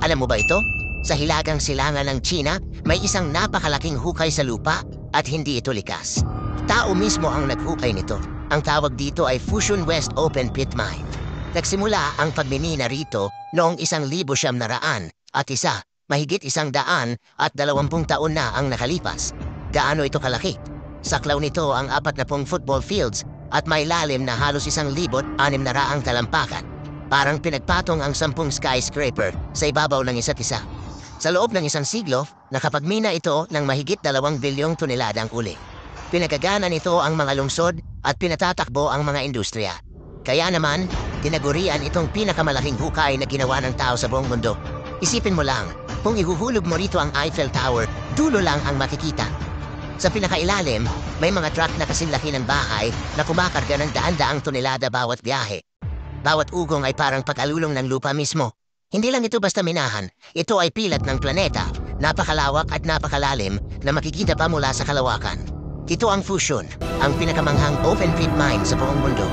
Alam mo ba ito? Sa hilagang silangan ng China, may isang napakalaking hukay sa lupa at hindi ito likas. Tao mismo ang naghukay nito. Ang tawag dito ay Fushun West Open Pit Mine. Nagsimula ang pagminina rito noong 1900 at mahigit 120 taon na ang nakalipas. Gaano ito kalaki? Saklaw nito ang 40 football fields at may lalim na halos 1,600 talampakan. Parang pinagpatong ang 10 skyscraper sa ibabaw ng isa't isa. Sa loob ng 1 siglo, nakapagmina ito ng mahigit 2 bilyong toneladang uli. Pinagagana nito ang mga lungsod at pinatatakbo ang mga industriya. Kaya naman, tinagurian itong pinakamalaking hukay na ginawa ng tao sa buong mundo. Isipin mo lang, kung ihuhulog mo rito ang Eiffel Tower, dulo lang ang makikita. Sa pinakailalim, may mga truck na kasinlaki ng bahay na kumakarga ng daan-daang tonelada bawat biyahe. Bawat ugong ay parang pag-alulong ng lupa mismo. Hindi lang ito basta minahan, ito ay pilat ng planeta, napakalawak at napakalalim na makikita pa mula sa kalawakan. Ito ang Fushun, ang pinakamanghang open pit mine sa buong mundo.